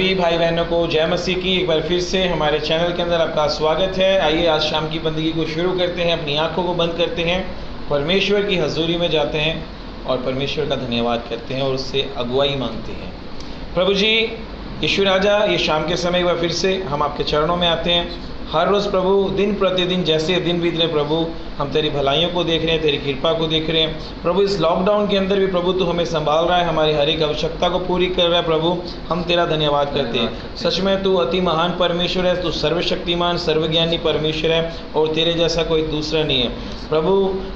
सभी भाई बहनों को जय मसीह की। एक बार फिर से हमारे चैनल के अंदर आपका स्वागत है। आइए आज शाम की बंदगी को शुरू करते हैं। अपनी आंखों को बंद करते हैं, परमेश्वर की हजूरी में जाते हैं और परमेश्वर का धन्यवाद करते हैं और उससे अगुवाई मांगते हैं। प्रभु जी यीशु राजा, ये शाम के समय एक बार फिर से हम आपके चरणों में आते हैं। हर रोज़ प्रभु दिन प्रतिदिन जैसे दिन बीत रहे प्रभु, हम तेरी भलाइयों को देख रहे हैं, तेरी कृपा को देख रहे हैं प्रभु। इस लॉकडाउन के अंदर भी प्रभु तू हमें संभाल रहा है, हमारी हर एक आवश्यकता को पूरी कर रहा है प्रभु। हम तेरा धन्यवाद करते हैं। सच में तू अति महान परमेश्वर है, तू सर्वशक्तिमान सर्वज्ञानी परमेश्वर है और तेरे जैसा कोई दूसरा नहीं है प्रभु।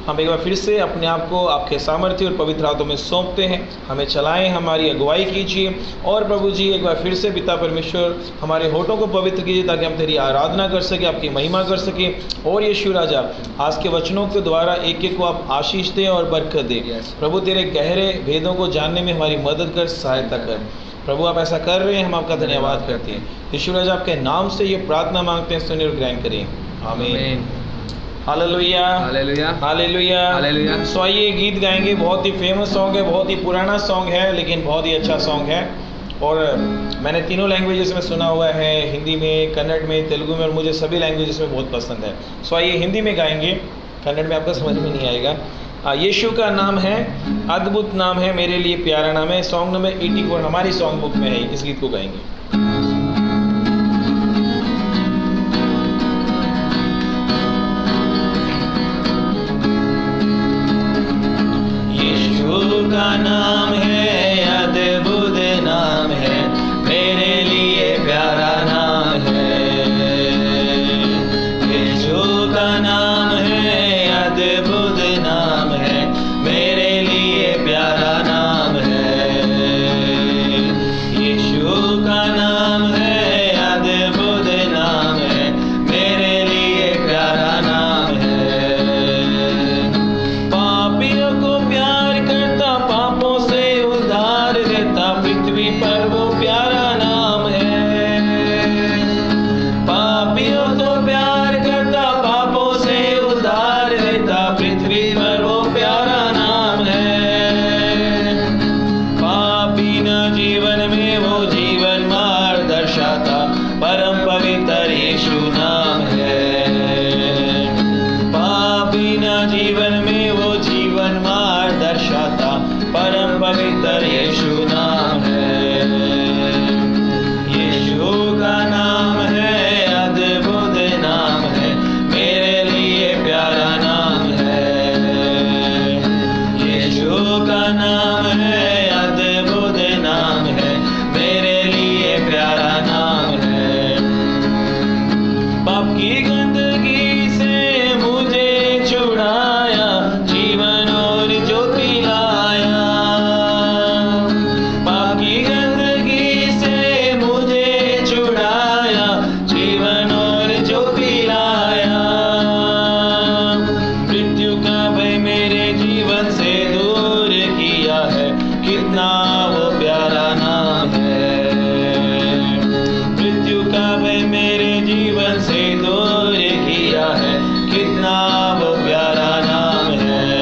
हम एक बार फिर से अपने आप को आपके सामर्थ्य और पवित्र हाथों में सौंपते हैं। हमें चलाएं, हमारी अगुवाई कीजिए और प्रभु जी एक बार फिर से पिता परमेश्वर हमारे होठों को पवित्र कीजिए ताकि हम तेरी आराधना कर सके, आपकी महिमा कर सके। और यीशु राजा आज के वचनों के द्वारा एक एक को आप आशीष दें और बरकत दें प्रभु। तेरे गहरे भेदों को जानने में हमारी मदद कर, सहायता कर प्रभु। आप ऐसा कर रहे हैं, हम आपका धन्यवाद करते हैं। यीशु राजा आपके नाम से ये प्रार्थना मांगते हैं, सुनिए और ग्रहण करें। आमीन। Hallelujah, hallelujah, hallelujah, hallelujah. सो आइए गीत गाएंगे। बहुत ही फेमस सॉन्ग है, बहुत ही पुराना सॉन्ग है, लेकिन बहुत ही अच्छा सॉन्ग है और मैंने तीनों लैंग्वेजेस में सुना हुआ है, हिंदी में, कन्नड़ में, तेलुगु में, और मुझे सभी लैंग्वेजेस में बहुत पसंद है। सो आइए हिंदी में गाएंगे, कन्नड़ में आपको समझ में नहीं आएगा। यीशु का नाम है, अद्भुत नाम है, मेरे लिए प्यारा नाम है। सॉन्ग नंबर 84 हमारी सॉन्ग बुक में है। इस गीत को गाएंगे। यीशु का नाम है, अद्भुत नाम है, मेरे लिए प्यारा नाम है। यीशु का नाम है, अद्भुत नाम है, मेरे लिए प्यारा नाम है। यीशु का नाम है, अद्भुत नाम है, मेरे लिए प्यारा नाम है। पापियों को प्यार करता, पापों से उद्धार देता, पृथ्वी पर वो प्यारा नाम है। पापियों को प्यार करता, पापों से उद्धार देता, पृथ्वी पर वो प्यारा नाम है। पापी न जीवन में वो जीवन मार्ग दर्शाता, परम पवित्र यीशु नाम है। पापी न जीवन में वो जीवन मार्ग दर्शाता, परम पवित्र यीशु नाम है। यीशु का नाम है, अद्भुत नाम है, मेरे लिए प्यारा नाम है। यीशु का नाम है, अद्भुत नाम है, मेरे लिए प्यारा नाम है। पाप की गंदगी से मुझे छुड़ाया, जीवन और ज्योति लाया। पाप की गंदगी से मुझे छुड़ाया, जीवन और ज्योति लाया। मृत्यु का भय मेरे जीवन से दूर किया है, कितना वो प्यारा नाम है। मृत्यु का भय मेरे जीवन से दूर किया है, कितना वो प्यारा नाम है।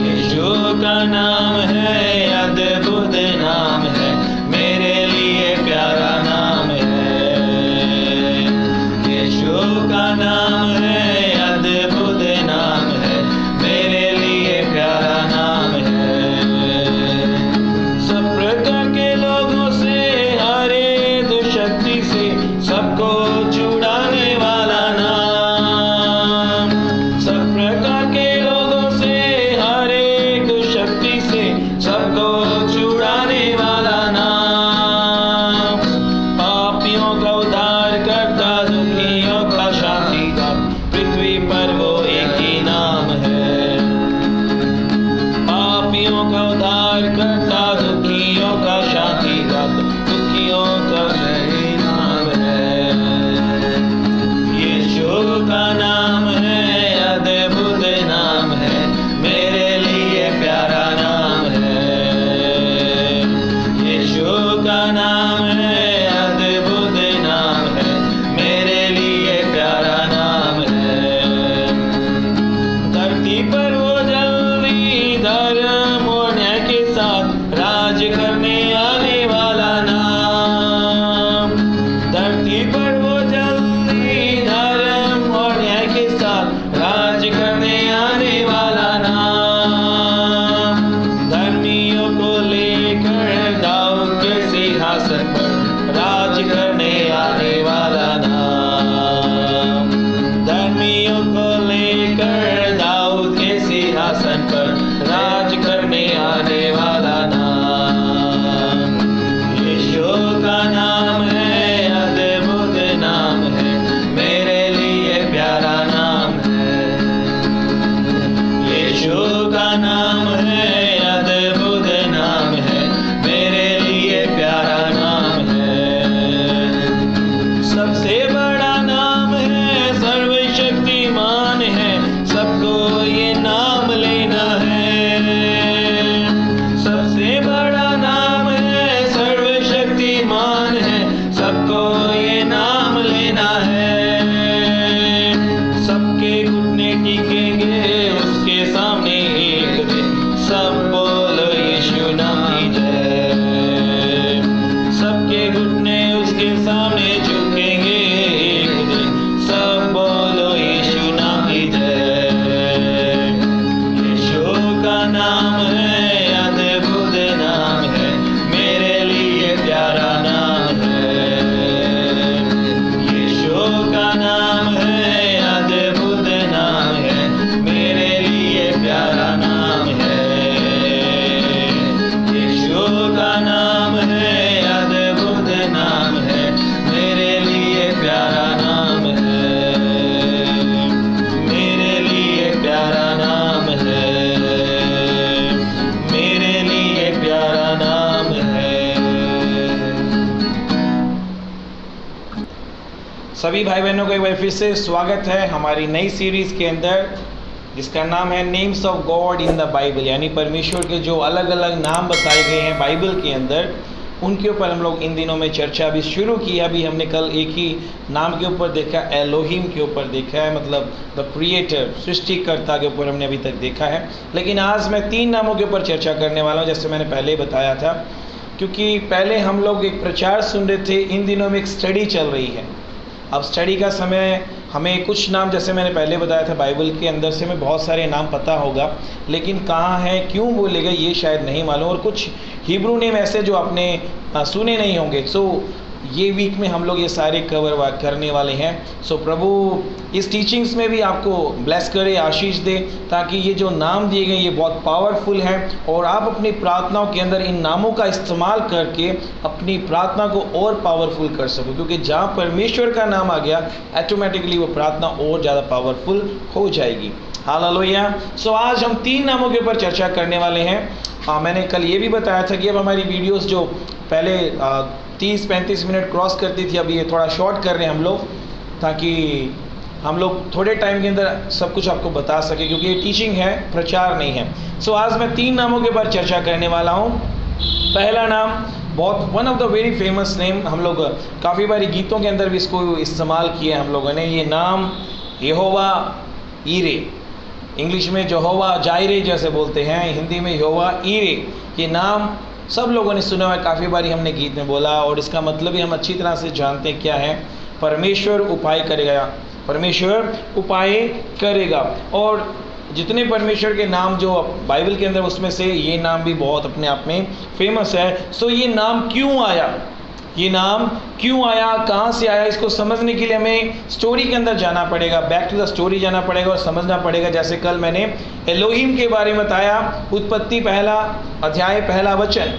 यीशु का नाम है, अद्भुत नाम है, मेरे लिए प्यारा नाम है। यीशु का नाम है, अद्भुत नाम है, मेरे लिए प्यारा नाम है। सब प्रकार के लोगों से, हरे दुष्शक्ति से, सबको छुड़ाने वाला नाम। सब प्रकार के लोगों से, हरे दुष्शक्ति से, सबको छुड़ाने वाला नाम। पापियों का उद्धार करता, दुखियों का शांति का, पृथ्वी पर वो एक ही नाम है। पापियों का उद्धार करता, दुखियों का शांति का, दुखियों का सही नाम है। यीशु का नाम है, अद्भुत नाम है, मेरे लिए प्यारा नाम है। यीशु का नाम है, अद्भुत नाम है, मेरे लिए प्यारा नाम है। धरती पर वो जल्दी धर्म और न्याय के साथ राज करने आने वाला नाम। सभी भाई बहनों को एक बार फिर से स्वागत है हमारी नई सीरीज़ के अंदर, जिसका नाम है names of God in the Bible, यानी परमेश्वर के जो अलग अलग नाम बताए गए हैं बाइबल के अंदर, उनके ऊपर हम लोग इन दिनों में चर्चा अभी शुरू की है। अभी हमने कल एक ही नाम के ऊपर देखा, एलोहिम के ऊपर देखा है, मतलब द क्रिएटर, सृष्टिकर्ता के ऊपर हमने अभी तक देखा है। लेकिन आज मैं 3 नामों के ऊपर चर्चा करने वाला हूँ, जैसे मैंने पहले बताया था, क्योंकि पहले हम लोग एक प्रचार सुन रहे थे, इन दिनों में एक स्टडी चल रही है। अब स्टडी का समय, हमें कुछ नाम, जैसे मैंने पहले बताया था, बाइबल के अंदर से हमें बहुत सारे नाम पता होगा, लेकिन कहाँ है, क्यों बोले गए, ये शायद नहीं मालूम, और कुछ हिब्रू नेम ऐसे जो आपने सुने नहीं होंगे। सो ये वीक में हम लोग ये सारे कवर करने वाले हैं। सो प्रभु इस टीचिंग्स में भी आपको ब्लेस करे, आशीष दे, ताकि ये जो नाम दिए गए ये बहुत पावरफुल हैं और आप अपनी प्रार्थनाओं के अंदर इन नामों का इस्तेमाल करके अपनी प्रार्थना को और पावरफुल कर सको, क्योंकि जहाँ परमेश्वर का नाम आ गया ऑटोमेटिकली वो प्रार्थना और ज़्यादा पावरफुल हो जाएगी। हालेलुया। सो आज हम 3 नामों के ऊपर चर्चा करने वाले हैं। मैंने कल ये भी बताया था कि अब हमारी वीडियोस जो पहले 30-35 मिनट क्रॉस करती थी, अब ये थोड़ा शॉर्ट कर रहे हैं हम लोग, ताकि हम लोग थोड़े टाइम के अंदर सब कुछ आपको बता सके, क्योंकि ये टीचिंग है, प्रचार नहीं है। सो आज मैं 3 नामों के ऊपर चर्चा करने वाला हूँ। पहला नाम बहुत one of the very famous name, हम लोग काफ़ी बारी गीतों के अंदर भी इसको इस्तेमाल किया हम लोगों ने। ये नाम यहोवा ईरे, इंग्लिश में यहोवा जायरे जैसे बोलते हैं, हिंदी में यहोवा ईरे, ये नाम सब लोगों ने सुना हुआ है, काफ़ी बारी हमने गीत में बोला, और इसका मतलब भी हम अच्छी तरह से जानते हैं क्या है। परमेश्वर उपाय करेगा, परमेश्वर उपाय करेगा। और जितने परमेश्वर के नाम जो बाइबल के अंदर, उसमें से ये नाम भी बहुत अपने आप में फेमस है। सो ये नाम क्यों आया, ये नाम क्यों आया, कहाँ से आया, इसको समझने के लिए हमें स्टोरी के अंदर जाना पड़ेगा, बैक टू द स्टोरी जाना पड़ेगा और समझना पड़ेगा। जैसे कल मैंने एलोहिम के बारे में बताया, उत्पत्ति 1 अध्याय 1 वचन,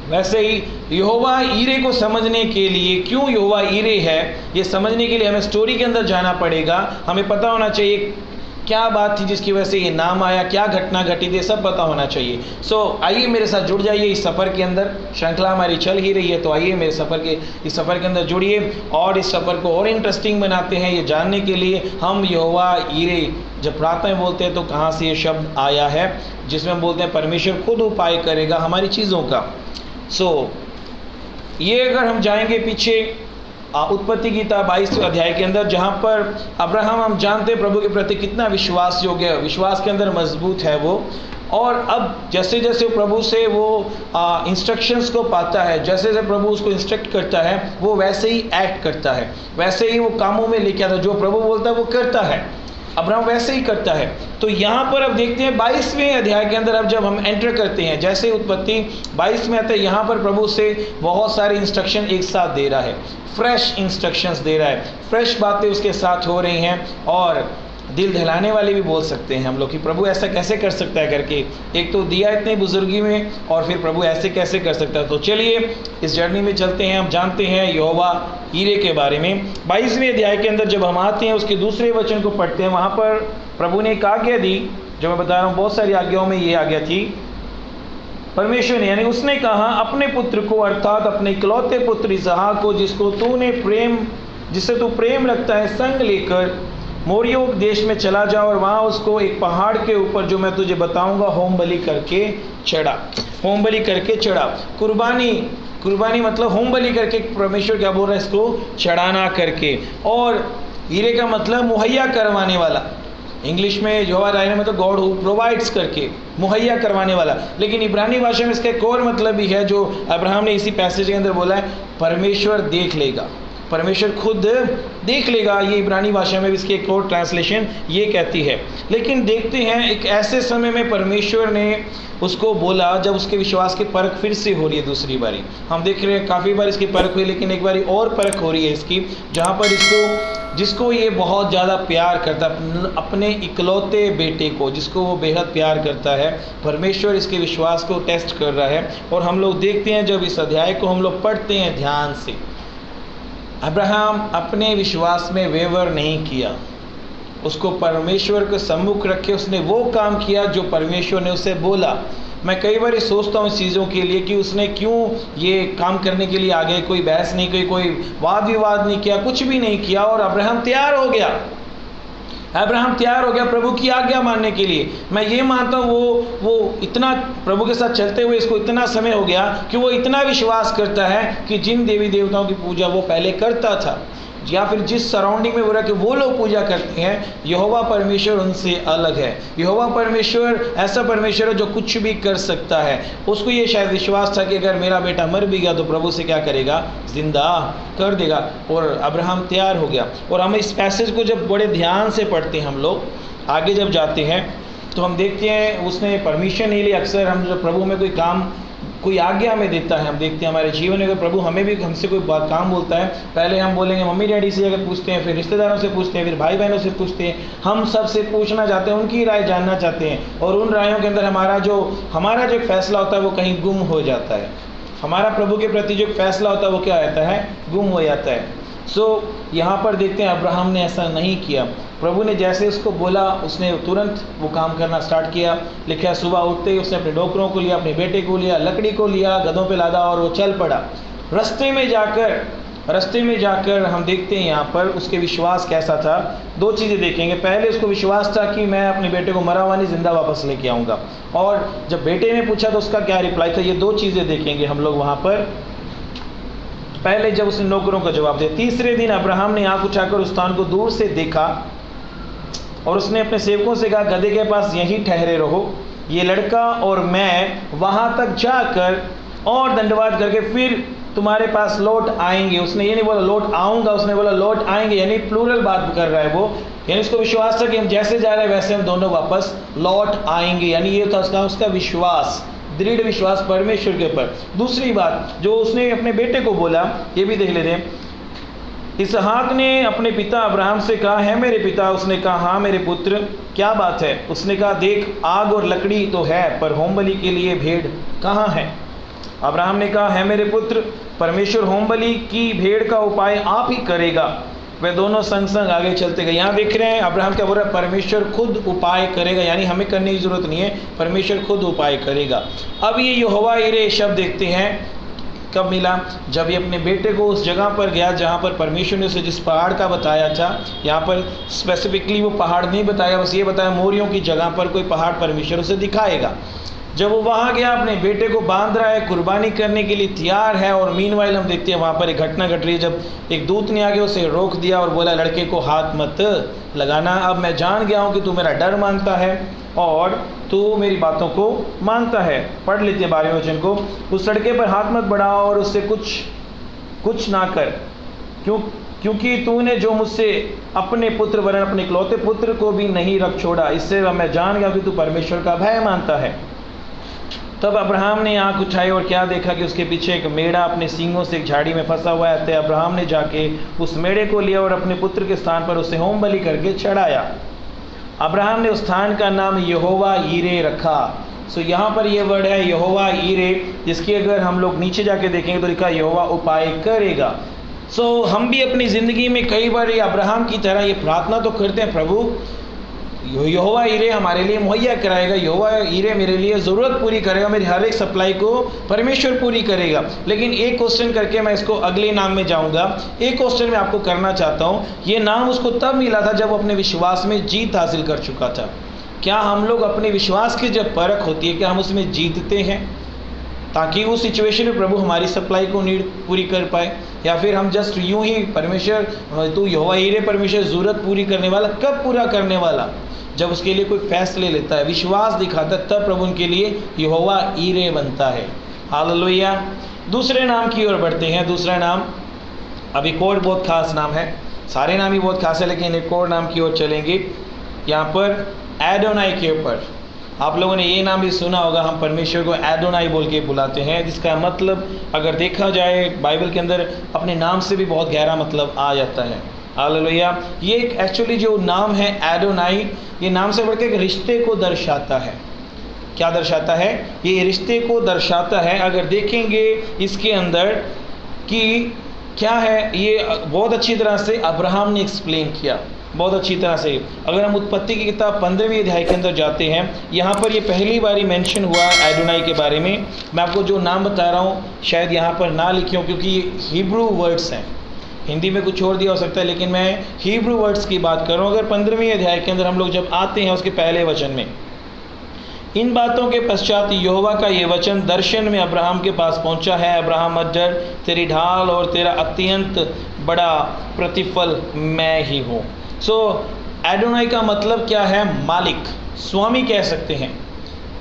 वैसे ही यहोवा ईरे को समझने के लिए, क्यों यहोवा ईरे है, ये समझने के लिए हमें स्टोरी के अंदर जाना पड़ेगा। हमें पता होना चाहिए क्या बात थी जिसकी वजह से ये नाम आया, क्या घटना घटी थी, सब पता होना चाहिए। सो आइए मेरे साथ जुड़ जाइए इस सफ़र के अंदर। श्रृंखला हमारी चल ही रही है, तो आइए मेरे इस सफ़र के अंदर जुड़िए और इस सफ़र को और इंटरेस्टिंग बनाते हैं। ये जानने के लिए हम यहोवा ईरे जब प्रार्थना में बोलते हैं तो कहाँ से ये शब्द आया है, जिसमें हम बोलते हैं परमेश्वर खुद उपाय करेगा हमारी चीज़ों का। सो ये अगर हम जाएंगे पीछे उत्पत्ति गीता 22 अध्याय के अंदर, जहाँ पर अब्राहम, हम जानते हैं प्रभु के प्रति कितना विश्वास योग्य है, विश्वास के अंदर मजबूत है वो। और अब जैसे जैसे प्रभु से वो इंस्ट्रक्शंस को पाता है, जैसे जैसे प्रभु उसको इंस्ट्रक्ट करता है, वो वैसे ही एक्ट करता है, वैसे ही वो कामों में लेके आता है, जो प्रभु बोलता है वो करता है, अब्राहम वैसे ही करता है। तो यहाँ पर अब देखते हैं 22वें अध्याय के अंदर, अब जब हम एंटर करते हैं, जैसे उत्पत्ति 22 में आते हैं, यहाँ पर प्रभु से बहुत सारे इंस्ट्रक्शन एक साथ दे रहा है, फ्रेश इंस्ट्रक्शंस दे रहा है, फ्रेश बातें उसके साथ हो रही हैं, और दिल दहलाने वाले भी बोल सकते हैं हम लोग कि प्रभु ऐसा कैसे कर सकता है करके। एक तो दिया इतनी बुजुर्गी में, और फिर प्रभु ऐसे कैसे कर सकता है। तो चलिए इस जर्नी में चलते हैं, हम जानते हैं यहोवा ईरे के बारे में। 22वें अध्याय के अंदर जब हम आते हैं, उसके दूसरे वचन को पढ़ते हैं, वहाँ पर प्रभु ने एक आज्ञा दी, जो मैं बता रहा हूँ, बहुत सारी आज्ञाओं में ये आज्ञा थी। परमेश्वर ने, यानी उसने कहा, अपने पुत्र को, अर्थात अपने इकलौते पुत्र इसहाक को, जिससे तू प्रेम रखता है, संग लेकर मोरियो देश में चला जा, और वहाँ उसको एक पहाड़ के ऊपर, जो मैं तुझे बताऊंगा, होम बलि करके चढ़ा। होम बलि करके चढ़ा, कुर्बानी मतलब होम बलि करके। परमेश्वर क्या बोल रहा है, इसको चढ़ाना करके। और ईरे का मतलब मुहैया करवाने वाला, इंग्लिश में यहोवा राय मतलब गॉड हु प्रोवाइड्स करके, मुहैया करवाने वाला। लेकिन इब्रानी भाषा में इसका एक और मतलब भी है, जो अब्राहम ने इसी पैसेज के अंदर बोला है, परमेश्वर देख लेगा, परमेश्वर खुद देख लेगा। ये इब्रानी भाषा में भी इसकी एक और ट्रांसलेशन ये कहती है। लेकिन देखते हैं, एक ऐसे समय में परमेश्वर ने उसको बोला, जब उसके विश्वास की परख फिर से हो रही है दूसरी बारी। हम देख रहे हैं काफ़ी बार इसकी परख हुई, लेकिन एक बारी और परख हो रही है इसकी, जहाँ पर जिसको ये बहुत ज़्यादा प्यार करता है, अपने इकलौते बेटे को, जिसको वो बेहद प्यार करता है, परमेश्वर इसके विश्वास को टेस्ट कर रहा है। और हम लोग देखते हैं, जब इस अध्याय को हम लोग पढ़ते हैं ध्यान से, अब्राहम अपने विश्वास में वेवर नहीं किया, उसको परमेश्वर के सम्मुख रखे उसने वो काम किया जो परमेश्वर ने उसे बोला। मैं कई बार सोचता हूँ इस चीज़ों के लिए कि उसने क्यों ये काम करने के लिए आ गए, कोई बहस नहीं की, कोई वाद विवाद नहीं किया, कुछ भी नहीं किया, और अब्राहम तैयार हो गया। अब्राहम तैयार हो गया प्रभु की आज्ञा मानने के लिए। मैं ये मानता हूँ वो इतना प्रभु के साथ चलते हुए इसको इतना समय हो गया कि वो इतना विश्वास करता है कि जिन देवी देवताओं की पूजा वो पहले करता था या फिर जिस सराउंडिंग में वो रह के वो लोग पूजा करते हैं, यहोवा परमेश्वर उनसे अलग है। यहोवा परमेश्वर ऐसा परमेश्वर है जो कुछ भी कर सकता है। उसको ये शायद विश्वास था कि अगर मेरा बेटा मर भी गया तो प्रभु से क्या करेगा, जिंदा कर देगा। और अब्राहम तैयार हो गया। और हम इस पैसेज को जब बड़े ध्यान से पढ़ते हैं, हम लोग आगे जब जाते हैं तो हम देखते हैं उसने परमिशन नहीं ली। अक्सर हम जब प्रभु में कोई काम, कोई आज्ञा में देता है, हम देखते हैं हमारे जीवन में अगर प्रभु हमें भी हमसे कोई काम बोलता है, पहले हम बोलेंगे मम्मी डैडी से अगर पूछते हैं, फिर रिश्तेदारों से पूछते हैं, फिर भाई बहनों से पूछते हैं, हम सबसे पूछना चाहते हैं, उनकी राय जानना चाहते हैं। और उन रायों के अंदर हमारा जो एक फैसला होता है वो कहीं गुम हो जाता है। हमारा प्रभु के प्रति जो फैसला होता है वो क्या रहता है, गुम हो जाता है। यहाँ पर देखते हैं अब्राहम ने ऐसा नहीं किया। प्रभु ने जैसे उसको बोला उसने तुरंत वो काम करना स्टार्ट किया। लिखा है सुबह उठते ही उसने अपने डोकरों को लिया, अपने बेटे को लिया, लकड़ी को लिया, गधों पे लादा और वो चल पड़ा। रास्ते में जाकर हम देखते हैं यहाँ पर उसके विश्वास कैसा था। दो चीज़ें देखेंगे। पहले उसको विश्वास था कि मैं अपने बेटे को मरा हुआ नहीं, जिंदा वापस लेके आऊँगा। और जब बेटे ने पूछा तो उसका क्या रिप्लाई था, ये दो चीज़ें देखेंगे हम लोग वहाँ पर। पहले जब उसने नौकरों का जवाब दिया। तीसरे दिन अब्राहम ने आँख उठाकर उस स्थान को दूर से देखा और उसने अपने सेवकों से कहा, गधे के पास यहीं ठहरे रहो, ये लड़का और मैं वहाँ तक जाकर और दंडवात करके फिर तुम्हारे पास लौट आएंगे। उसने ये नहीं बोला लौट आऊँगा, उसने बोला लौट आएंगे, यानी प्लूरल बात कर रहा है वो। यानी उसको विश्वास था कि हम जैसे जा रहे हैं वैसे हम दोनों वापस लौट आएंगे। यानी ये था उसका विश्वास, दृढ़ विश्वास परमेश्वर के ऊपर। दूसरी बात जो उसने अपने बेटे को बोला, ये भी देख लेते हैं। इसहाक ने अपने पिता अब्राहम से कहा, है मेरे पिता? उसने कहा, हाँ मेरे पुत्र, क्या बात है? उसने कहा, देख आग और लकड़ी तो है, पर होम बलि के लिए भेड़ कहाँ है? अब्राहम ने कहा, है मेरे पुत्र, परमेश्वर होम बलि की भेड़ का उपाय आप ही करेगा। वे दोनों संग संग आगे चलते गए। यहाँ देख रहे हैं अब्राहम क्या बोल रहा है, परमेश्वर खुद उपाय करेगा, यानी हमें करने की जरूरत नहीं है, परमेश्वर खुद उपाय करेगा। अब ये यहोवा यिरे शब्द देखते हैं कब मिला, जब ये अपने बेटे को उस जगह पर गया जहाँ पर परमेश्वर ने उसे जिस पहाड़ का बताया था। यहाँ पर स्पेसिफिकली वो पहाड़ नहीं बताया, बस ये बताया मोरियों की जगह पर कोई पहाड़ परमेश्वर उसे दिखाएगा। जब वो वहाँ गया, अपने बेटे को बांध रहा है, कुर्बानी करने के लिए तैयार है। और मीनवाइल हम देखते हैं वहाँ पर एक घटना घट रही है, जब एक दूत ने आके उसे रोक दिया और बोला, लड़के को हाथ मत लगाना। अब मैं जान गया हूँ कि तू मेरा डर मानता है और तू मेरी बातों को मानता है। पढ़ लेते हैं 12वें वचन को। उस लड़के पर हाथ मत बढ़ा और उससे कुछ ना कर, क्योंकि तूने जो मुझसे अपने पुत्र वरन अपने इकलौते पुत्र को भी नहीं रख छोड़ा, इससे मैं जान गया कि तू परमेश्वर का भय मानता है। तब अब्राहम ने आँख उठाई और क्या देखा कि उसके पीछे एक मेढ़ा अपने सींगों से एक झाड़ी में फंसा हुआ है। तब अब्राहम ने जाके उस मेढ़े को लिया और अपने पुत्र के स्थान पर उसे होम बलि करके चढ़ाया। अब्राहम ने उस स्थान का नाम यहोवा यिरे रखा। यहाँ पर ये वर्ड है यहोवा यिरे, जिसकी अगर हम लोग नीचे जाके देखेंगे तो लिखा यहोवा उपाय करेगा। हम भी अपनी ज़िंदगी में कई बार ये अब्राहम की तरह ये प्रार्थना तो करते हैं, प्रभु यहोवा यिरे हमारे लिए मुहैया कराएगा, यहोवा यिरे मेरे लिए ज़रूरत पूरी करेगा, मेरी हर एक सप्लाई को परमेश्वर पूरी करेगा। लेकिन एक क्वेश्चन करके मैं इसको अगले नाम में जाऊंगा। एक क्वेश्चन मैं आपको करना चाहता हूँ, ये नाम उसको तब मिला था जब अपने विश्वास में जीत हासिल कर चुका था। क्या हम लोग अपने विश्वास की जब परख होती है, क्या हम उसमें जीतते हैं ताकि उस सिचुएशन में प्रभु हमारी सप्लाई को नीड पूरी कर पाए? या फिर हम जस्ट यूं ही परमेश्वर तू यहोवा यिरे परमेश्वर ज़रूरत पूरी करने वाला, कब पूरा करने वाला? जब उसके लिए कोई फैसले लेता है, विश्वास दिखाता है, तब प्रभु उनके लिए यहोवा यिरे बनता है। हालेलुया। दूसरे नाम की ओर बढ़ते हैं। दूसरा नाम, अब एक और बहुत खास नाम है, सारे नाम ही बहुत खास है लेकिन एक और नाम की ओर चलेंगे। यहाँ पर एडोनाई के ऊपर आप लोगों ने ये नाम भी सुना होगा, हम परमेश्वर को एडोनाई बोल के बुलाते हैं, जिसका मतलब अगर देखा जाए बाइबल के अंदर अपने नाम से भी बहुत गहरा मतलब आ जाता है। हालेलुया। ये एक एक्चुअली जो नाम है एडोनाई, ये नाम से बढ़कर एक रिश्ते को दर्शाता है। क्या दर्शाता है? ये रिश्ते को दर्शाता है। अगर देखेंगे इसके अंदर कि क्या है, ये बहुत अच्छी तरह से अब्राहम ने एक्सप्लेन किया। बहुत अच्छी तरह से। अगर हम उत्पत्ति की किताब 15वीं अध्याय के अंदर जाते हैं, यहाँ पर ये पहली बारी मेंशन हुआ एडोनाई के बारे में। मैं आपको जो नाम बता रहा हूँ शायद यहाँ पर ना लिखे हों, क्योंकि ये हिब्रू वर्ड्स हैं, हिंदी में कुछ और दिया हो सकता है, लेकिन मैं हिब्रू वर्ड्स की बात कर रहा हूँ। अगर 15वीं अध्याय के अंदर हम लोग जब आते हैं उसके पहले वचन में, इन बातों के पश्चात यहोवा का ये वचन दर्शन में अब्राहम के पास पहुंचा है, अब्राहम मत डर, तेरी ढाल और तेरा अत्यंत बड़ा प्रतिफल मैं ही हूँ। सो एडोनाई का मतलब क्या है? मालिक, स्वामी कह सकते हैं।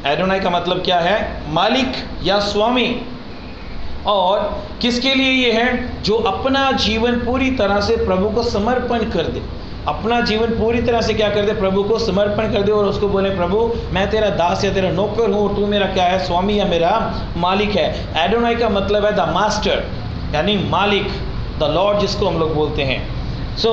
एडोनाई का मतलब क्या है? मालिक या स्वामी। और किसके लिए ये है? जो अपना जीवन पूरी तरह से प्रभु को समर्पण कर दे, अपना जीवन पूरी तरह से क्या कर दे? प्रभु को समर्पण कर दे और उसको बोले प्रभु मैं तेरा दास या तेरा नौकर हूँ, तू मेरा क्या है? स्वामी या मेरा मालिक है। एडोनाई का मतलब है द मास्टर, यानी मालिक, द लॉर्ड जिसको हम लोग बोलते हैं। सो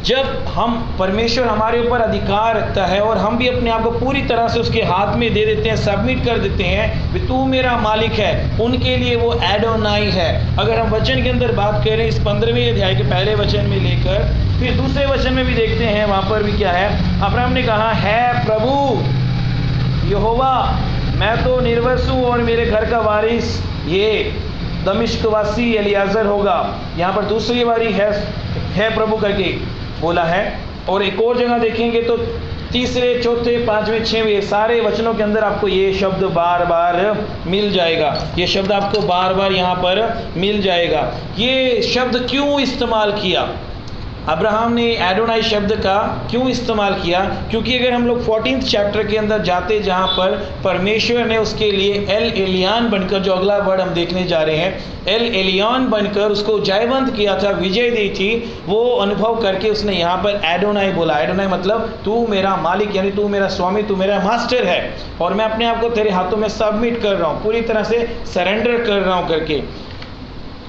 जब हम परमेश्वर हमारे ऊपर अधिकार रखता है और हम भी अपने आप को पूरी तरह से उसके हाथ में दे देते हैं, सबमिट कर देते हैं कि तू मेरा मालिक है, उनके लिए वो एडोनाई है। अगर हम वचन के अंदर बात करें इस 15वें अध्याय के पहले वचन में लेकर फिर दूसरे वचन में भी देखते हैं, वहाँ पर भी क्या है? अब्राहम ने कहा है प्रभु यहोवा मैं तो निर्वंश हूँ और मेरे घर का वारिस ये दमिश्कवासी एलियाजर होगा। यहाँ पर दूसरी बारी है प्रभु करके बोला है। और एक और जगह देखेंगे तो तीसरे, चौथे, पांचवें, छठवें सारे वचनों के अंदर आपको ये शब्द बार बार मिल जाएगा। ये शब्द आपको बार बार यहाँ पर मिल जाएगा। ये शब्द क्यों इस्तेमाल किया अब्राहम ने? एडोनाई शब्द का क्यों इस्तेमाल किया? क्योंकि अगर हम लोग 14th चैप्टर के अंदर जाते, जहाँ पर परमेश्वर ने उसके लिए एल एलियान बनकर, जो अगला वर्ड हम देखने जा रहे हैं, एल एलियान बनकर उसको जयवंत किया था, विजय दी थी, वो अनुभव करके उसने यहाँ पर एडोनाई बोला। एडोनाई मतलब तू मेरा मालिक, यानी तू मेरा स्वामी, तू मेरा मास्टर है और मैं अपने आप को तेरे हाथों में सबमिट कर रहा हूँ, पूरी तरह से सरेंडर कर रहा हूँ करके।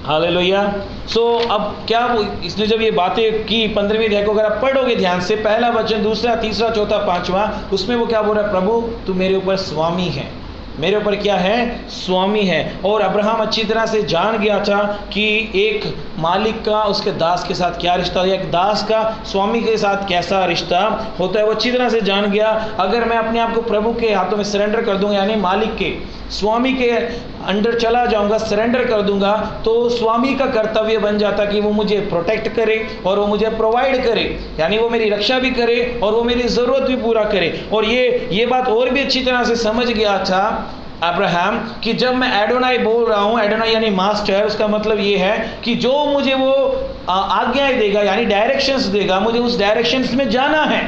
हालेलुया। सो अब क्या इसने जब ये बातें की 15वीं अध्याय को अगर आप पढ़ोगे ध्यान से, पहला वचन, दूसरा, तीसरा, चौथा, पांचवा, उसमें वो क्या बोल रहा है? प्रभु तू मेरे ऊपर स्वामी है, मेरे ऊपर क्या है? स्वामी है। और अब्राहम अच्छी तरह से जान गया था कि एक मालिक का उसके दास के साथ क्या रिश्ता है, एक दास का स्वामी के साथ कैसा रिश्ता होता है, वो अच्छी तरह से जान गया। अगर मैं अपने आप को प्रभु के हाथों में सरेंडर कर दूंगा, यानी मालिक के, स्वामी के अंडर चला जाऊंगा, सरेंडर कर दूंगा, तो स्वामी का कर्तव्य बन जाता कि वो मुझे प्रोटेक्ट करे और वो मुझे प्रोवाइड करे, यानी वो मेरी रक्षा भी करे और वो मेरी ज़रूरत भी पूरा करे। और ये बात और भी अच्छी तरह से समझ गया था अब्राहम कि जब मैं एडोनाई बोल रहा हूँ, एडोनाई यानी मास्टर, उसका मतलब ये है कि जो मुझे वो आज्ञाएं देगा, यानी डायरेक्शंस देगा, मुझे उस डायरेक्शंस में जाना है।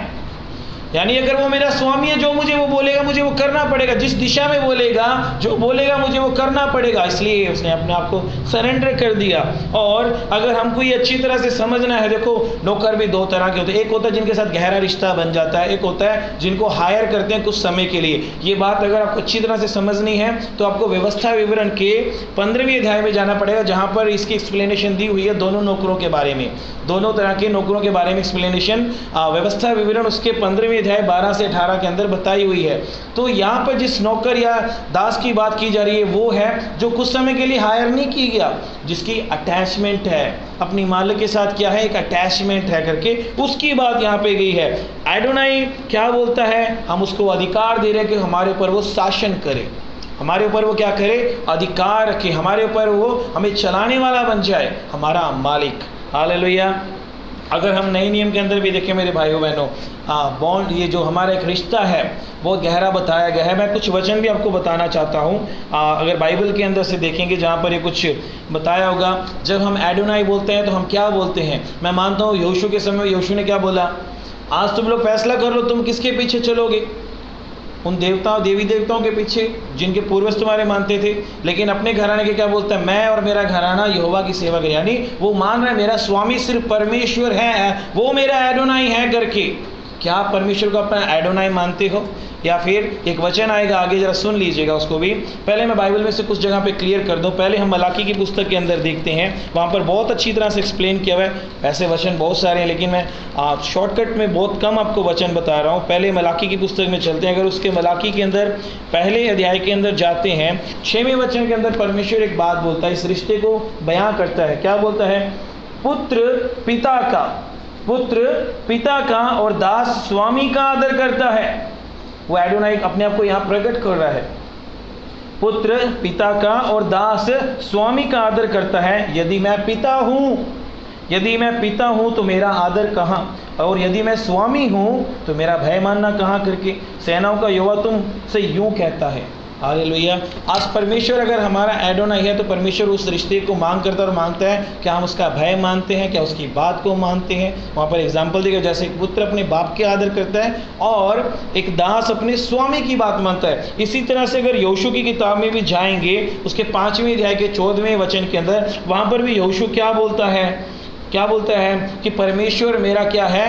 यानी अगर वो मेरा स्वामी है, जो मुझे वो बोलेगा मुझे वो करना पड़ेगा, जिस दिशा में बोलेगा, जो बोलेगा मुझे वो करना पड़ेगा। इसलिए उसने अपने आप को सरेंडर कर दिया। और अगर हमको ये अच्छी तरह से समझना है, देखो नौकर भी दो तरह के होते हैं। एक होता है जिनके साथ गहरा रिश्ता बन जाता है, एक होता है जिनको हायर करते हैं कुछ समय के लिए। ये बात अगर आपको अच्छी तरह से समझनी है तो आपको व्यवस्था विवरण के 15वीं अध्याय में जाना पड़ेगा, जहाँ पर इसकी एक्सप्लेनेशन दी हुई है दोनों नौकरों के बारे में, दोनों तरह के नौकरों के बारे में एक्सप्लेनेशन, व्यवस्था विवरण उसके 15वीं अध्याय 12 से 18 के अंदर बताई हुई है। तो यहाँ पर जिस नौकर या दास की बात की जा रही है वो है जो कुछ समय के लिए हायर नहीं किया गया, जिसकी अटैचमेंट है अपनी मालिक के साथ, क्या है? एक अटैचमेंट है करके उसकी बात यहाँ पे गई है। एडोनाई क्या बोलता है? हम उसको अधिकार दे रहे हैं कि हमारे ऊपर वो शासन करे, हमारे ऊपर वो क्या करे? अधिकार रखे, हमारे ऊपर वो हमें चलाने वाला बन जाए, हमारा मालिक। हालेलुया। अगर हम नए नियम के अंदर भी देखें मेरे भाइयों बहनों, बॉन्ड, ये जो हमारा एक रिश्ता है बहुत गहरा बताया गया है। मैं कुछ वचन भी आपको बताना चाहता हूँ। अगर बाइबल के अंदर से देखेंगे जहाँ पर ये कुछ बताया होगा, जब हम एडोनाई बोलते हैं तो हम क्या बोलते हैं? मैं मानता हूँ यहोशू के समय यहोशू ने क्या बोला? आज तुम लोग फैसला कर लो तुम किसके पीछे चलोगे, उन देवताओं, देवी देवताओं के पीछे जिनके पूर्वज तुम्हारे मानते थे। लेकिन अपने घराने के क्या बोलता है? मैं और मेरा घराना यहोवा की सेवा करे, यानी वो मान रहा है मेरा स्वामी सिर्फ परमेश्वर है, वो मेरा एडोनाई है करके। क्या आप परमेश्वर को अपना एडोनाई मानते हो? या फिर एक वचन आएगा आगे, जरा सुन लीजिएगा उसको भी। पहले मैं बाइबल में से कुछ जगह पे क्लियर कर दूं। पहले हम मलाकी की पुस्तक के अंदर देखते हैं, वहाँ पर बहुत अच्छी तरह से एक्सप्लेन किया हुआ है। वैसे वचन बहुत सारे हैं लेकिन मैं शॉर्टकट में बहुत कम आपको वचन बता रहा हूँ। पहले मलाकी की पुस्तक में चलते हैं। अगर उसके मलाकी के अंदर पहले अध्याय के अंदर जाते हैं, 6वें वचन के अंदर परमेश्वर एक बात बोलता है, इस रिश्ते को बयां करता है। क्या बोलता है? पुत्र पिता का, पुत्र पिता का और दास स्वामी का आदर करता है। वो एडोनाई अपने आप को यहाँ प्रकट कर रहा है। पुत्र पिता का और दास स्वामी का आदर करता है। यदि मैं पिता हूँ तो मेरा आदर कहाँ, और यदि मैं स्वामी हूँ तो मेरा भय मानना कहाँ करके सेनाओं का यहोवा तुमसे यूँ कहता है। हालेलुया। आज परमेश्वर अगर हमारा एडोनाई है तो परमेश्वर उस रिश्ते को मांग करता और मांगता है क्या हम उसका भय मानते हैं, क्या उसकी बात को मानते हैं। वहाँ पर एग्जाम्पल देगा, जैसे एक पुत्र अपने बाप के आदर करता है और एक दास अपने स्वामी की बात मानता है। इसी तरह से अगर यहोशू की किताब में भी जाएंगे, उसके 5वें अध्याय के 14वें वचन के अंदर, वहाँ पर भी यहोशू क्या बोलता है कि परमेश्वर मेरा क्या है,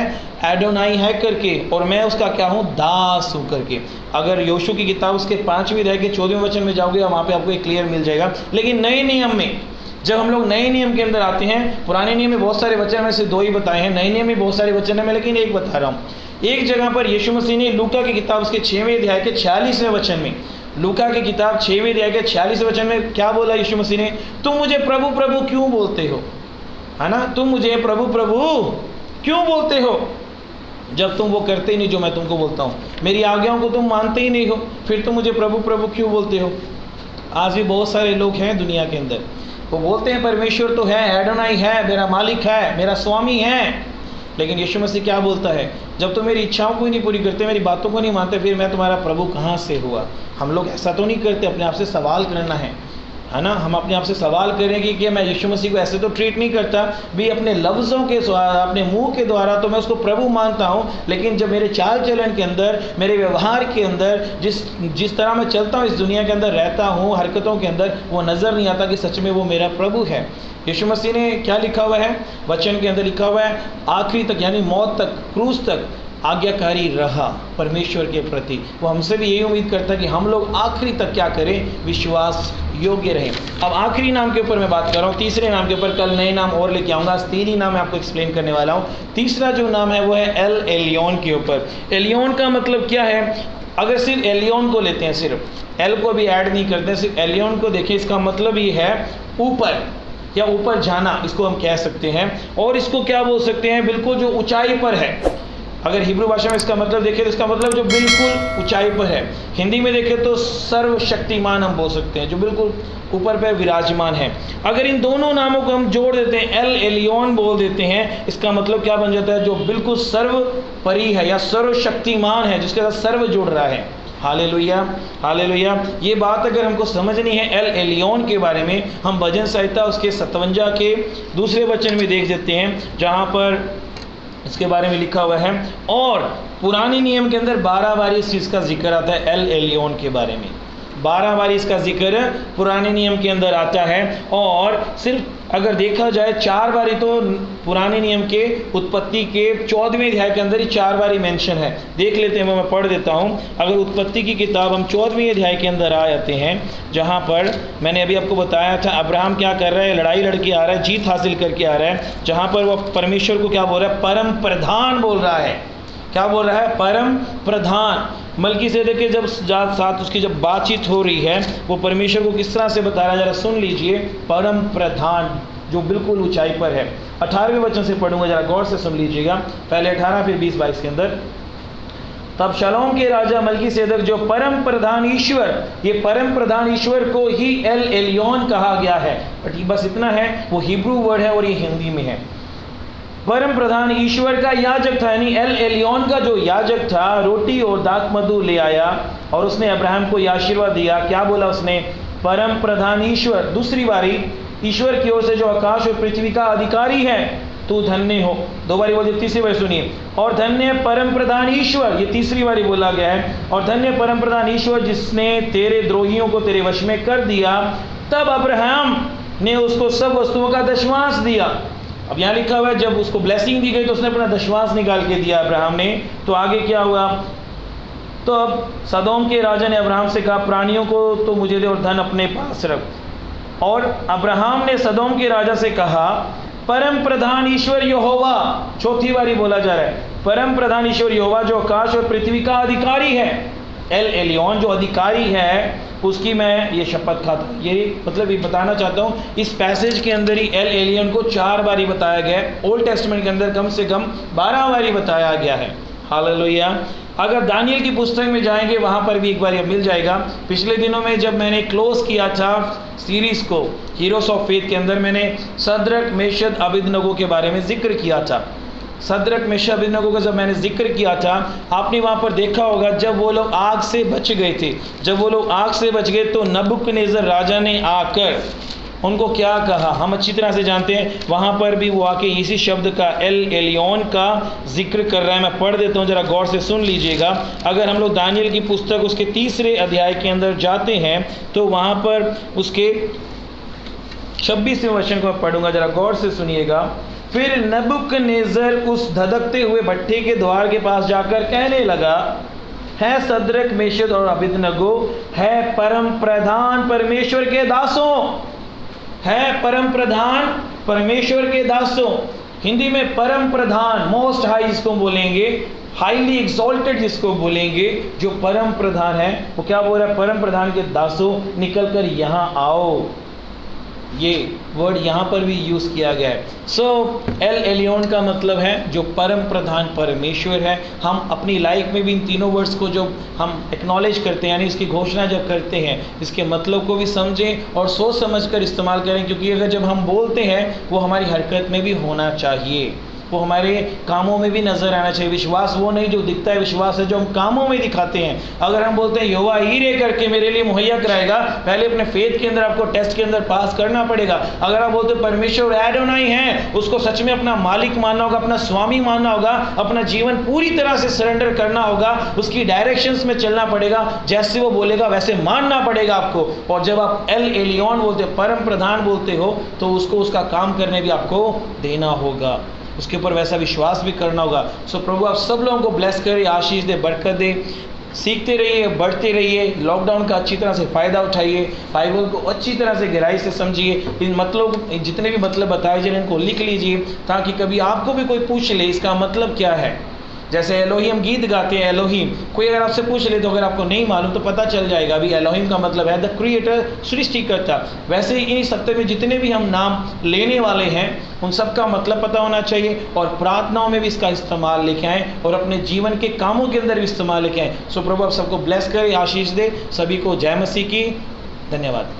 एडोनाई है करके, और मैं उसका क्या हूँ, दास हूँ करके। अगर यहोशू की किताब उसके 5वें अध्याय के 14वें वचन में जाओगे, वहाँ पे आपको एक क्लियर मिल जाएगा। लेकिन नए नियम में जब हम लोग नए नियम के अंदर आते हैं, पुराने नियम में बहुत सारे वचन में से 2 ही बताए हैं, नए नियम में बहुत सारे वचन है, मैं लेकिन एक बता रहा हूँ। एक जगह पर यीशु मसीह ने लूका की किताब उसके 6वें अध्याय के 46वें वचन में, लूका की किताब 6वें अध्याय के 46वें वचन में क्या बोला यीशु मसीह ने, तुम मुझे प्रभु प्रभु क्यों बोलते हो, है ना, तुम मुझे प्रभु प्रभु क्यों बोलते हो, जब तुम वो करते ही नहीं जो मैं तुमको बोलता हूँ, मेरी आज्ञाओं को तुम मानते ही नहीं हो, फिर तुम मुझे प्रभु प्रभु क्यों बोलते हो। आज भी बहुत सारे लोग हैं दुनिया के अंदर, वो बोलते हैं परमेश्वर तो है, एडोनाई है, मेरा मालिक है, मेरा स्वामी है, लेकिन यीशु मसीह क्या बोलता है, जब तुम मेरी इच्छाओं को ही नहीं पूरी करते, मेरी बातों को नहीं मानते, फिर मैं तुम्हारा प्रभु कहाँ से हुआ। हम लोग ऐसा तो नहीं करते, अपने आप से सवाल करना है ना, हम अपने आप से सवाल करेंगे कि मैं यीशु मसीह को ऐसे तो ट्रीट नहीं करता भी, अपने लफ्ज़ों के अपने मुंह के द्वारा तो मैं उसको प्रभु मानता हूँ, लेकिन जब मेरे चाल चलन के अंदर, मेरे व्यवहार के अंदर, जिस तरह मैं चलता हूँ, इस दुनिया के अंदर रहता हूँ, हरकतों के अंदर, वो नज़र नहीं आता कि सच में वो मेरा प्रभु है। यीशु मसीह ने क्या लिखा हुआ है, वचन के अंदर लिखा हुआ है, आखिरी तक यानी मौत तक, क्रूस तक आज्ञाकारी रहा परमेश्वर के प्रति। वो हमसे भी यही उम्मीद करता है कि हम लोग आखिरी तक क्या करें, विश्वास योग्य रहें। अब आखिरी नाम के ऊपर मैं बात कर रहा हूँ, तीसरे नाम के ऊपर कल नए नाम और लेके आऊँगा, आज 3 ही नाम मैं आपको एक्सप्लेन करने वाला हूँ। तीसरा जो नाम है वो है एल एलियोन के ऊपर। एलियोन का मतलब क्या है, अगर सिर्फ एलियोन को लेते हैं, सिर्फ एल को भी ऐड नहीं करते हैं, सिर्फ एलियोन को देखें, इसका मतलब ये है ऊपर या ऊपर जाना, इसको हम कह सकते हैं। और इसको क्या बोल सकते हैं, बिल्कुल जो ऊंचाई पर है। अगर हिब्रू भाषा में इसका मतलब देखें तो इसका मतलब जो बिल्कुल ऊंचाई पर है। हिंदी में देखें तो सर्वशक्तिमान हम बोल सकते हैं, जो बिल्कुल ऊपर पर विराजमान है। अगर इन दोनों नामों को हम जोड़ देते हैं, एल एलियोन बोल देते हैं, इसका मतलब क्या बन जाता है, जो बिल्कुल सर्वपरि है या सर्वशक्तिमान है, जिसके साथ सर्व जुड़ रहा है। Hallelujah, hallelujah. ये बात अगर हमको समझनी है एल एलियोन के बारे में, हम भजन संहिता उसके 57 के दूसरे वचन में देख देते हैं, जहाँ पर इसके बारे में लिखा हुआ है। और पुराने नियम के अंदर 12 बार इस चीज़ का जिक्र आता है, एल एलियोन के बारे में 12 बार इसका जिक्र पुराने नियम के अंदर आता है। और सिर्फ अगर देखा जाए 4 बारी तो पुराने नियम के उत्पत्ति के 14वें अध्याय के अंदर ही 4 बारी मेंशन है। देख लेते हैं, वो मैं पढ़ देता हूँ। अगर उत्पत्ति की किताब हम 14वें अध्याय के अंदर आ जाते हैं, जहाँ पर मैंने अभी आपको बताया था अब्राहम क्या कर रहा है, लड़ाई लड़के आ रहा है, जीत हासिल करके आ रहा है, जहाँ पर वो परमेश्वर को क्या बोल रहा है, परम प्रधान बोल रहा है। क्या बोल रहा है, परम प्रधान। मलकीसेदेक के जब साथ उसकी जब बातचीत हो रही है, वो परमेश्वर को किस तरह से बता रहा है, जरा सुन लीजिए। परम प्रधान जो बिल्कुल ऊंचाई पर है। 18वें वचन से पढ़ूंगा, जरा गौर से सुन लीजिएगा, पहले 18 फिर 20-22 के अंदर। तब शालोम के राजा मलकीसेदेक जो परम प्रधान ईश्वर, ये परम प्रधान ईश्वर को ही एल एलियोन कहा गया है। बट बस इतना है, वो हिब्रू वर्ड है और ये हिंदी में है। परम प्रधान ईश्वर का याजक था, यानी एल एलियोन का जो याजक था, रोटी और दाख मधु ले आया और उसने अब्राहम को यह आशीर्वाद दिया। क्या बोला उसने, परम प्रधान ईश्वर, दूसरी बारी, ईश्वर की ओर से जो आकाश और पृथ्वी का अधिकारी है, तू धन्य हो। 2 बारी बोलिए, तीसरी बार सुनिए। और धन्य परम प्रधान ईश्वर, ये तीसरी बारी बोला गया है। और धन्य परम प्रधान ईश्वर जिसने तेरे द्रोहियों को तेरे वश में कर दिया। तब अब्राहम ने उसको सब वस्तुओं का दशमांश दिया। अब यहाँ लिखा हुआ है, जब उसको ब्लेसिंग दी गई तो उसने अपना दशमांश निकाल के दिया अब्राहम ने। तो आगे क्या हुआ, तो अब सदोम के राजा ने अब्राहम से कहा, प्राणियों को तो मुझे दे और धन अपने पास रख। और अब्राहम ने सदोम के राजा से कहा, परम प्रधान ईश्वर यहोवा, चौथी बारी बोला जा रहा है, परम प्रधान ईश्वर यहोवा जो आकाश और पृथ्वी का अधिकारी है। एल एलियन जो अधिकारी है उसकी मैं ये शपथ खाता हूँ। ये मतलब ये बताना चाहता हूँ, इस पैसेज के अंदर ही एल एलियन को 4 बारी बताया गया है। ओल्ड टेस्टमेंट के अंदर कम से कम 12 बारी बताया गया है। हालेलुया। अगर दानियल की पुस्तक में जाएंगे वहाँ पर भी एक बार मिल जाएगा। पिछले दिनों में जब मैंने क्लोज किया था सीरीज़ को हीरोज ऑफ फेथ के अंदर, मैंने सदरक मेशक अबेदनगो के बारे में जिक्र किया था। सदरक मेशक अबेदनगो का जब मैंने जिक्र किया था, आपने वहाँ पर देखा होगा जब वो लोग आग से बच गए थे, जब वो लोग आग से बच गए तो नबूकदनेस्सर राजा ने आकर उनको क्या कहा हम अच्छी तरह से जानते हैं। वहाँ पर भी वो आके इसी शब्द का एल एलियन का जिक्र कर रहा है। मैं पढ़ देता हूँ, ज़रा गौर से सुन लीजिएगा। अगर हम लोग दानियल की पुस्तक उसके 3रे अध्याय के अंदर जाते हैं तो वहाँ पर उसके 26वें वचन को पढ़ूंगा, ज़रा गौर से सुनिएगा। फिर नबूकदनेस्सर उस धधकते हुए भट्ठे के द्वार के पास जाकर कहने लगा, है सदरक मेशक और अबेदनगो, है परम प्रधान परमेश्वर के दासों, है परम प्रधान परमेश्वर के दासों। हिंदी में परम प्रधान, मोस्ट हाई जिसको बोलेंगे, हाईली एक्सॉल्टेड जिसको बोलेंगे, जो परम प्रधान है वो क्या बोल रहा है? परम प्रधान के दासों निकल कर यहाँ आओ। ये वर्ड यहाँ पर भी यूज़ किया गया है। सो एल एलियन का मतलब है जो परम प्रधान परमेश्वर है। हम अपनी लाइफ में भी इन तीनों वर्ड्स को जो हम एक्नॉलेज करते हैं, यानी इसकी घोषणा जब करते हैं, इसके मतलब को भी समझें और सोच समझकर इस्तेमाल करें, क्योंकि अगर जब हम बोलते हैं वो हमारी हरकत में भी होना चाहिए, वो हमारे कामों में भी नज़र आना चाहिए। विश्वास वो नहीं जो दिखता है, विश्वास है जो हम कामों में दिखाते हैं। अगर हम बोलते हैं यहोवा हीरे करके मेरे लिए मुहैया कराएगा, पहले अपने फेथ के अंदर आपको टेस्ट के अंदर पास करना पड़ेगा। अगर आप बोलते परमेश्वर एडोनाई है, उसको सच में अपना मालिक मानना होगा, अपना स्वामी मानना होगा, अपना जीवन पूरी तरह से सरेंडर करना होगा, उसकी डायरेक्शंस में चलना पड़ेगा, जैसे वो बोलेगा वैसे मानना पड़ेगा आपको। और जब आप एल एलियन बोलते, परम प्रधान बोलते हो, तो उसको उसका काम करने भी आपको देना होगा, उसके ऊपर वैसा विश्वास भी करना होगा। सो प्रभु आप सब लोगों को ब्लेस करे, आशीष दे, बरकत दे। सीखते रहिए, बढ़ते रहिए, लॉकडाउन का अच्छी तरह से फ़ायदा उठाइए, बाइबल को अच्छी तरह से गहराई से समझिए, इन मतलब जितने भी मतलब बताए जाए इनको लिख लीजिए, ताकि कभी आपको भी कोई पूछ ले इसका मतलब क्या है। जैसे एलोहिम गीत गाते हैं, एलोहिम कोई अगर आपसे पूछ ले तो अगर आपको नहीं मालूम तो पता चल जाएगा अभी एलोहिम का मतलब है द क्रिएटर, सृष्टिकर्ता। वैसे ही इन सप्ताह में जितने भी हम नाम लेने वाले हैं उन सब का मतलब पता होना चाहिए, और प्रार्थनाओं में भी इसका इस्तेमाल लेके आएँ और अपने जीवन के कामों के अंदर भी इस्तेमाल लेके आएँ। सो प्रभु आप सबको ब्लेस करे, आशीष दे। सभी को जय मसीह की। धन्यवाद।